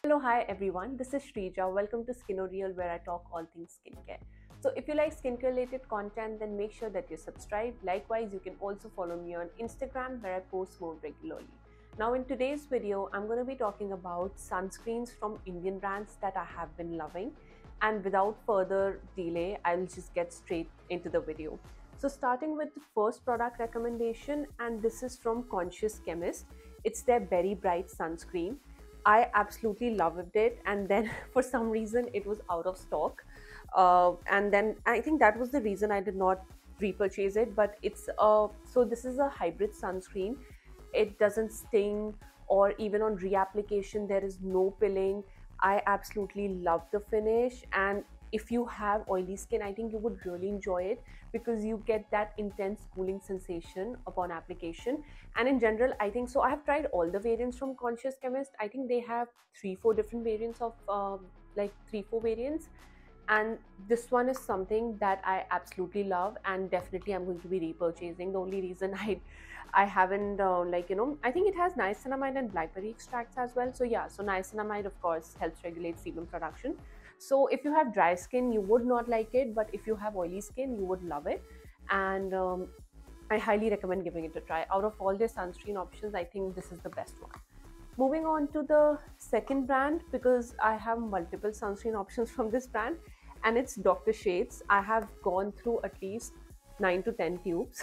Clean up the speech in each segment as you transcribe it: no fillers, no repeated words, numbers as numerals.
Hello, hi everyone. This is Shrija. Welcome to Real, where I talk all things skincare. So, if you like skincare related content, then make sure that you subscribe. Likewise, you can also follow me on Instagram, where I post more regularly. Now, in today's video, I'm going to be talking about sunscreens from Indian brands that I have been loving. And without further delay, I'll just get straight into the video. So, starting with the first product recommendation, and this is from Chemist. It's their Berry Bright sunscreen. I absolutely loved it, and then for some reason it was out of stock, and then I think that was the reason I did not repurchase it. But it's so this is a hybrid sunscreen. It doesn't sting, or even on reapplication there is no pilling. I absolutely love the finish, and if you have oily skin, I think you would really enjoy it because you get that intense cooling sensation upon application. And in general, I think so. I have tried all the variants from Chemist. I think they have 3-4 different variants of like 3-4 variants, and this one is something that I absolutely love, and definitely I'm going to be repurchasing. The only reason I haven't I think it has niacinamide and blackberry extracts as well. So yeah, so niacinamide of course helps regulate sebum production. So if you have dry skin, you would not like it, but if you have oily skin, you would love it. And I highly recommend giving it a try. Out of all their sunscreen options, I think this is the best one. Moving on to the second brand, because I have multiple sunscreen options from this brand, and it's Dr. Sheth's. I have gone through at least 9 to 10 tubes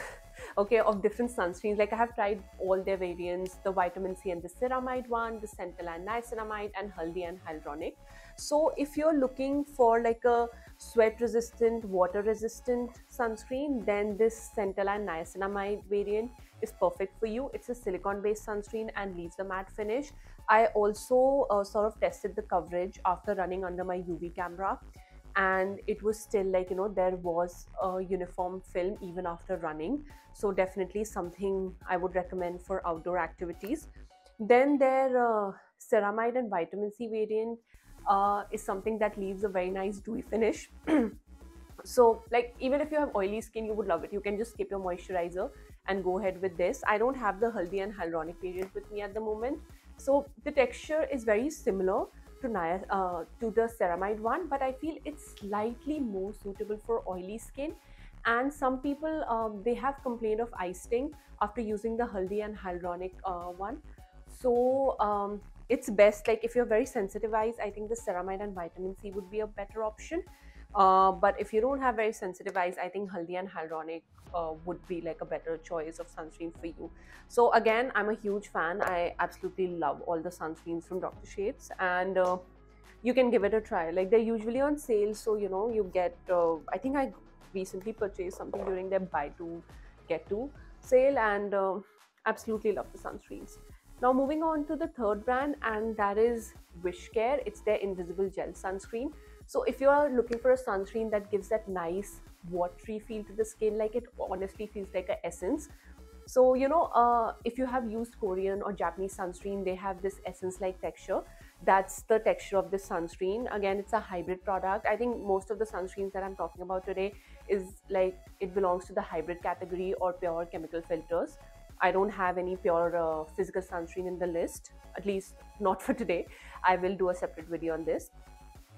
okay, of different sunscreens. Like I have tried all their variants, the vitamin C and the ceramide one, the Centella and niacinamide, and Haldi and Hyaluronic. So if you're looking for like a sweat resistant, water resistant sunscreen, then this Centella and niacinamide variant is perfect for you. It's a silicone based sunscreen and leaves a matte finish. I also sort of tested the coverage after running under my UV camera, and it was still like, you know, there was a uniform film even after running. So definitely something I would recommend for outdoor activities. Then their ceramide and vitamin C variant is something that leaves a very nice dewy finish. So like even if you have oily skin, you would love it. You can just skip your moisturizer and go ahead with this. I don't have the Haldi and Hyaluronic variant with me at the moment, so the texture is very similar to the ceramide one, but I feel it's slightly more suitable for oily skin. And some people they have complained of eye sting after using the Haldi and Hyaluronic one. So it's best, like if you're very sensitive eyes, I think the ceramide and vitamin C would be a better option. But if you don't have very sensitive eyes, I think Haldi and Hyaluronic would be like a better choice of sunscreen for you. So again, I'm a huge fan. I absolutely love all the sunscreens from Dr. Sheth's, and you can give it a try. Like they're usually on sale, so you know, you get I think I recently purchased something during their buy two get two sale, and absolutely love the sunscreens. Now moving on to the third brand, and that is Wishcare. It's their invisible gel sunscreen. So if you are looking for a sunscreen that gives that nice watery feel to the skin, like it honestly feels like an essence. So you know, if you have used Korean or Japanese sunscreen, they have this essence like texture. That's the texture of this sunscreen. Again, it's a hybrid product. I think most of the sunscreens that I'm talking about today is like, it belongs to the hybrid category or pure chemical filters. I don't have any pure physical sunscreen in the list, at least not for today. I will do a separate video on this.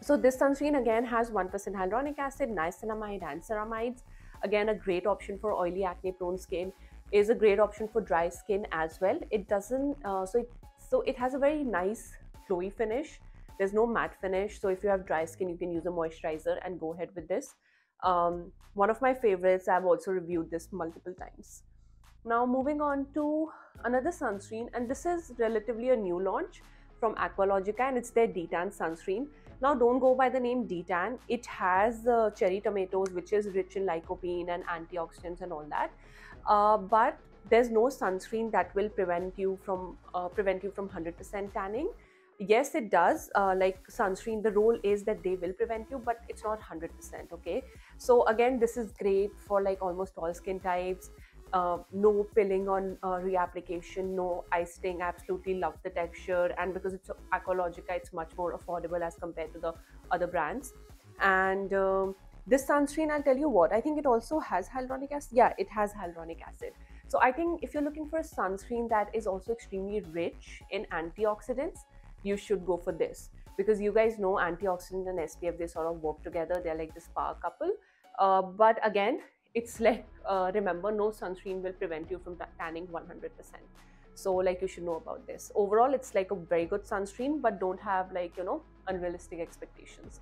So this sunscreen again has 1% hyaluronic acid, niacinamide and ceramides. Again, a great option for oily acne prone skin, is a great option for dry skin as well. It doesn't so it has a very nice flowy finish. There's no matte finish, so if you have dry skin, you can use a moisturizer and go ahead with this. One of my favorites. I've also reviewed this multiple times. Now moving on to another sunscreen, and this is relatively a new launch from Aqualogica, and it's their Detan sunscreen. Now don't go by the name Detan. It has cherry tomatoes, which is rich in lycopene and antioxidants and all that. But there's no sunscreen that will prevent you from 100% tanning. Yes, it does. Like sunscreen, the role is that they will prevent you, but it's not 100%. Okay. So again, this is great for like almost all skin types. no pilling on reapplication, no eye sting. I absolutely love the texture, and because it's Aqualogica, it's much more affordable as compared to the other brands. And this sunscreen, I'll tell you what, I think it also has hyaluronic acid. Yeah, it has hyaluronic acid. So I think if you're looking for a sunscreen that is also extremely rich in antioxidants, you should go for this, because you guys know antioxidant and SPF, they sort of work together. They're like this power couple. But again, it's like, remember, no sunscreen will prevent you from tanning 100%. So like, you should know about this. Overall, it's like a very good sunscreen, but don't have like, unrealistic expectations.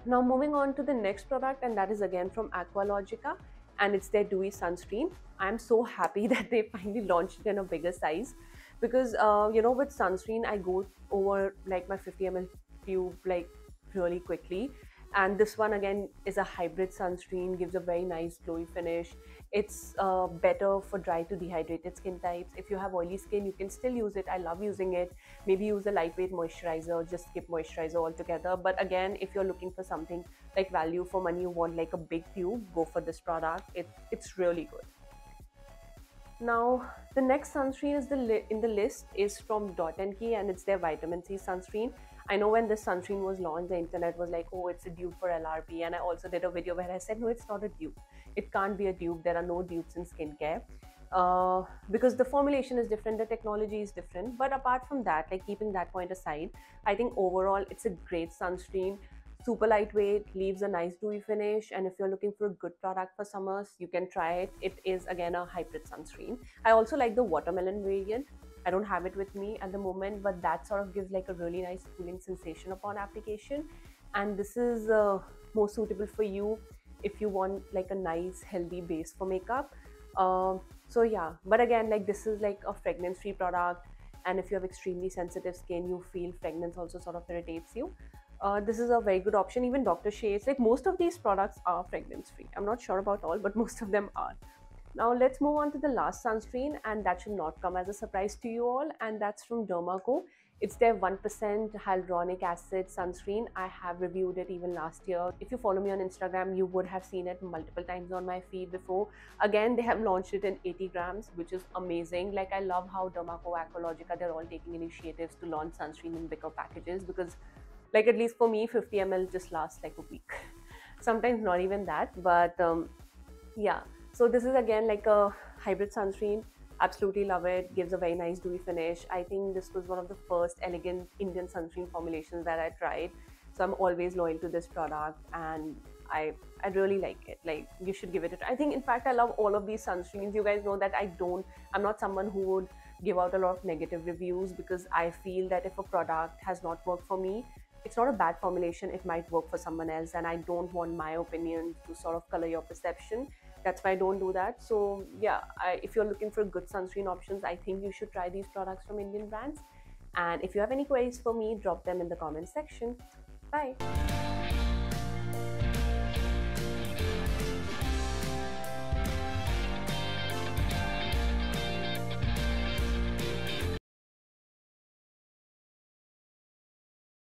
Now moving on to the next product, and that is again from Aqualogica, and it's their Dewy sunscreen. I'm so happy that they finally launched it in a bigger size, because with sunscreen I go over like my 50 ml tube like really quickly. And this one again is a hybrid sunscreen, gives a very nice glowy finish. It's better for dry to dehydrated skin types. If you have oily skin, you can still use it. I love using it. Maybe use a lightweight moisturizer, just skip moisturizer altogether. But again, if you're looking for something like value for money, you want like a big tube, go for this product. It's really good. Now the next sunscreen is in the list is from Detan, and it's their vitamin C sunscreen. I know when this sunscreen was launched, the internet was like, oh, it's a dupe for LRP. And I also did a video where I said, no, it's not a dupe. It can't be a dupe. There are no dupes in skincare. Because the formulation is different, the technology is different. But apart from that, like keeping that point aside, I think overall it's a great sunscreen. Super lightweight, leaves a nice dewy finish, and if you're looking for a good product for summers, you can try it. It is again a hybrid sunscreen. I also like the watermelon variant. I don't have it with me at the moment, but that sort of gives like a really nice cooling sensation upon application. And this is more suitable for you if you want like a nice healthy base for makeup. So yeah, but again, like this is like a fragrance free product, and if you have extremely sensitive skin, you feel fragrance also sort of irritates you, this is a very good option. Even Dr. Sheth's, like most of these products are fragrance free. I'm not sure about all, but most of them are. Now let's move on to the last sunscreen, and that should not come as a surprise to you all, and that's from Derma. It's their 1% hyaluronic acid sunscreen. I have reviewed it even last year. If you follow me on Instagram, you would have seen it multiple times on my feed before. Again, they have launched it in 80 grams, which is amazing. Like I love how Derma, Aqualogica, they're all taking initiatives to launch sunscreen in bigger packages, because like at least for me, 50 ml just lasts like a week. Sometimes not even that, but yeah. So this is again like a hybrid sunscreen. Absolutely love it. Gives a very nice dewy finish. I think this was one of the first elegant Indian sunscreen formulations that I tried. So I'm always loyal to this product, and I really like it. Like you should give it a try. I think in fact I love all of these sunscreens. You guys know that I'm not someone who would give out a lot of negative reviews, because I feel that if a product has not worked for me, it's not a bad formulation, it might work for someone else, and I don't want my opinion to sort of color your perception. That's why I don't do that. So yeah, if you're looking for good sunscreen options, I think you should try these products from Indian brands. And if you have any queries for me, drop them in the comment section. Bye.